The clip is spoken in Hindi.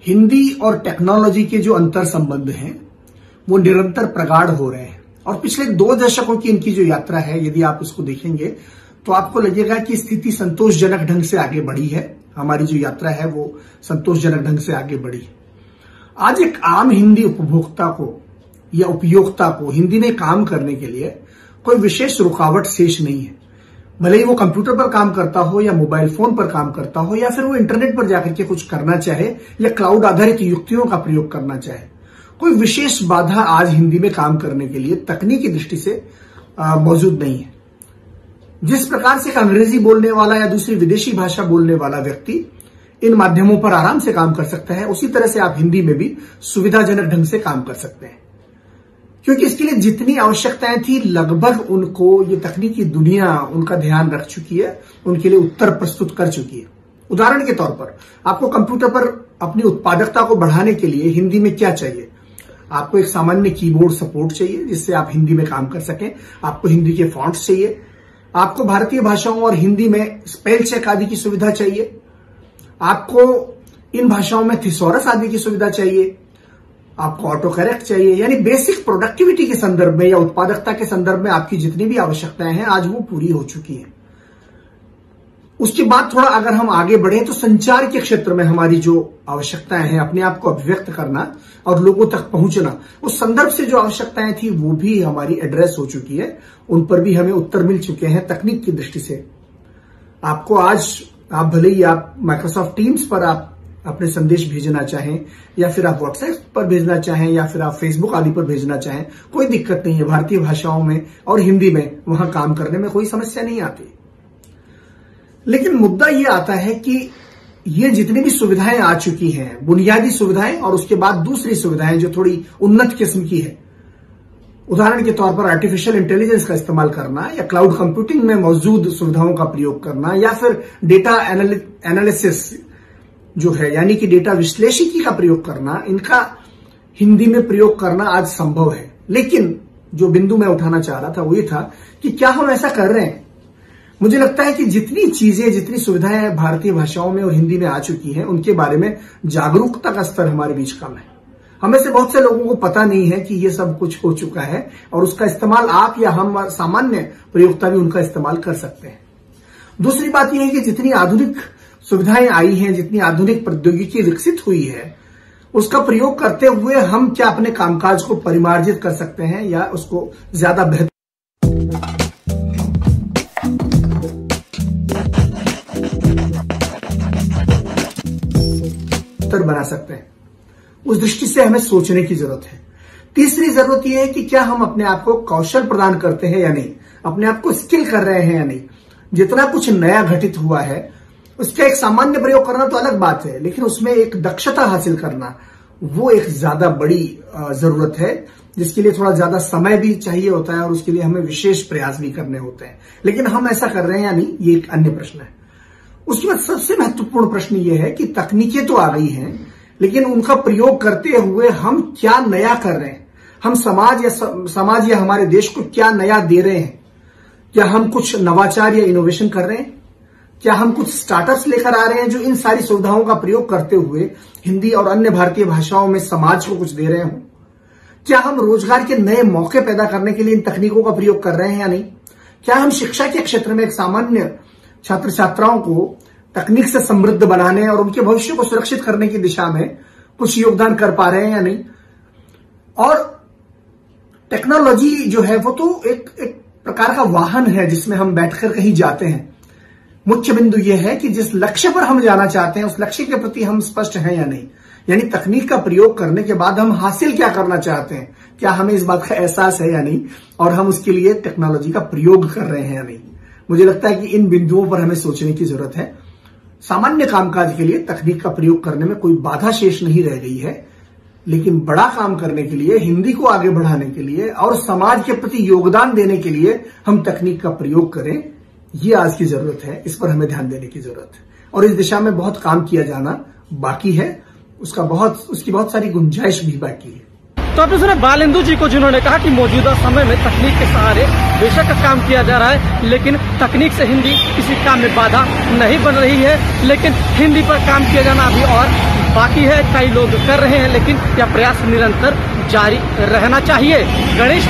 हिंदी और टेक्नोलॉजी के जो अंतर संबंध हैं वो निरंतर प्रगाढ़ हो रहे हैं और पिछले 2 दशकों की इनकी जो यात्रा है, यदि आप इसको देखेंगे तो आपको लगेगा कि स्थिति संतोषजनक ढंग से आगे बढ़ी है। हमारी जो यात्रा है वो संतोषजनक ढंग से आगे बढ़ी। आज एक आम हिंदी उपभोक्ता को या उपयोक्ता को हिंदी में काम करने के लिए कोई विशेष रुकावट शेष नहीं है। भले ही वो कंप्यूटर पर काम करता हो या मोबाइल फोन पर काम करता हो या फिर वो इंटरनेट पर जाकर के कुछ करना चाहे या क्लाउड आधारित युक्तियों का प्रयोग करना चाहे, कोई विशेष बाधा आज हिंदी में काम करने के लिए तकनीकी दृष्टि से मौजूद नहीं है। जिस प्रकार से एक अंग्रेजी बोलने वाला या दूसरी विदेशी भाषा बोलने वाला व्यक्ति इन माध्यमों पर आराम से काम कर सकता है, उसी तरह से आप हिंदी में भी सुविधाजनक ढंग से काम कर सकते हैं, क्योंकि इसके लिए जितनी आवश्यकताएं थी लगभग उनको ये तकनीकी दुनिया उनका ध्यान रख चुकी है, उनके लिए उत्तर प्रस्तुत कर चुकी है। उदाहरण के तौर पर आपको कंप्यूटर पर अपनी उत्पादकता को बढ़ाने के लिए हिंदी में क्या चाहिए? आपको एक सामान्य कीबोर्ड सपोर्ट चाहिए जिससे आप हिंदी में काम कर सकें। आपको हिंदी के फॉन्ट्स चाहिए। आपको भारतीय भाषाओं और हिंदी में स्पेल चेक आदि की सुविधा चाहिए। आपको इन भाषाओं में थिसॉरस आदि की सुविधा चाहिए। आपको ऑटो करेक्ट चाहिए। यानी बेसिक प्रोडक्टिविटी के संदर्भ में या उत्पादकता के संदर्भ में आपकी जितनी भी आवश्यकताएं हैं आज वो पूरी हो चुकी हैं। उसके बाद थोड़ा अगर हम आगे बढ़े तो संचार के क्षेत्र में हमारी जो आवश्यकताएं हैं, अपने आप को अभिव्यक्त करना और लोगों तक पहुंचना, उस संदर्भ से जो आवश्यकताएं थी वो भी हमारी एड्रेस हो चुकी है। उन पर भी हमें उत्तर मिल चुके हैं तकनीक की दृष्टि से। आपको आज आप भले ही आप माइक्रोसॉफ्ट टीम्स पर आप अपने संदेश भेजना चाहें या फिर आप व्हाट्सएप पर भेजना चाहें या फिर आप फेसबुक आदि पर भेजना चाहें, कोई दिक्कत नहीं है। भारतीय भाषाओं में और हिंदी में वहां काम करने में कोई समस्या नहीं आती। लेकिन मुद्दा ये आता है कि ये जितनी भी सुविधाएं आ चुकी हैं, बुनियादी सुविधाएं और उसके बाद दूसरी सुविधाएं जो थोड़ी उन्नत किस्म की है, उदाहरण के तौर पर आर्टिफिशियल इंटेलिजेंस का इस्तेमाल करना या क्लाउड कंप्यूटिंग में मौजूद सुविधाओं का प्रयोग करना या फिर डेटा एनालिसिस जो है यानी कि डेटा विश्लेषिकी का प्रयोग करना, इनका हिंदी में प्रयोग करना आज संभव है। लेकिन जो बिंदु मैं उठाना चाह रहा था वो ये था कि क्या हम ऐसा कर रहे हैं? मुझे लगता है कि जितनी चीजें, जितनी सुविधाएं भारतीय भाषाओं में और हिंदी में आ चुकी हैं उनके बारे में जागरूकता का स्तर हमारे बीच कम है। हमें से बहुत से लोगों को पता नहीं है कि ये सब कुछ हो चुका है और उसका इस्तेमाल आप या हम सामान्य प्रयोक्ता भी उनका इस्तेमाल कर सकते हैं। दूसरी बात यह है कि जितनी आधुनिक सुविधाएं आई हैं, जितनी आधुनिक प्रौद्योगिकी विकसित हुई है, उसका प्रयोग करते हुए हम क्या अपने कामकाज को परिमार्जित कर सकते हैं या उसको ज्यादा बेहतर बना सकते हैं, उस दृष्टि से हमें सोचने की जरूरत है। तीसरी जरूरत यह है कि क्या हम अपने आप को कौशल प्रदान करते हैं या नहीं, अपने आप को स्किल कर रहे हैं या नहीं। जितना कुछ नया घटित हुआ है उसका एक सामान्य प्रयोग करना तो अलग बात है, लेकिन उसमें एक दक्षता हासिल करना वो एक ज्यादा बड़ी जरूरत है, जिसके लिए थोड़ा ज्यादा समय भी चाहिए होता है और उसके लिए हमें विशेष प्रयास भी करने होते हैं। लेकिन हम ऐसा कर रहे हैं या नहीं, ये एक अन्य प्रश्न है। उसके बाद सबसे महत्वपूर्ण प्रश्न ये है कि तकनीकें तो आ गई हैं, लेकिन उनका प्रयोग करते हुए हम क्या नया कर रहे हैं? हम समाज या हमारे देश को क्या नया दे रहे हैं? क्या हम कुछ नवाचार या इनोवेशन कर रहे हैं? क्या हम कुछ स्टार्टअप्स लेकर आ रहे हैं जो इन सारी सुविधाओं का प्रयोग करते हुए हिंदी और अन्य भारतीय भाषाओं में समाज को कुछ दे रहे हों? क्या हम रोजगार के नए मौके पैदा करने के लिए इन तकनीकों का प्रयोग कर रहे हैं या नहीं? क्या हम शिक्षा के क्षेत्र में एक सामान्य छात्र छात्राओं को तकनीक से समृद्ध बनाने और उनके भविष्य को सुरक्षित करने की दिशा में कुछ योगदान कर पा रहे हैं या नहीं? और टेक्नोलॉजी जो है वो तो एक प्रकार का वाहन है जिसमें हम बैठकर कहीं जाते हैं। मुख्य बिंदु यह है कि जिस लक्ष्य पर हम जाना चाहते हैं उस लक्ष्य के प्रति हम स्पष्ट हैं या नहीं। यानी तकनीक का प्रयोग करने के बाद हम हासिल क्या करना चाहते हैं, क्या हमें इस बात का एहसास है या नहीं, और हम उसके लिए टेक्नोलॉजी का प्रयोग कर रहे हैं या नहीं। मुझे लगता है कि इन बिंदुओं पर हमें सोचने की जरूरत है। सामान्य कामकाज के लिए तकनीक का प्रयोग करने में कोई बाधा शेष नहीं रह गई है, लेकिन बड़ा काम करने के लिए, हिंदी को आगे बढ़ाने के लिए और समाज के प्रति योगदान देने के लिए हम तकनीक का प्रयोग करें, ये आज की जरूरत है। इस पर हमें ध्यान देने की जरूरत है और इस दिशा में बहुत काम किया जाना बाकी है। उसकी बहुत सारी गुंजाइश भी बाकी है। तो आपने सुना बालेंदु जी को, जिन्होंने कहा कि मौजूदा समय में तकनीक के सहारे बेशक काम किया जा रहा है, लेकिन तकनीक से हिंदी किसी काम में बाधा नहीं बन रही है, लेकिन हिंदी पर काम किया जाना अभी और बाकी है, कई लोग कर रहे हैं, लेकिन यह प्रयास निरंतर जारी रहना चाहिए। गणेश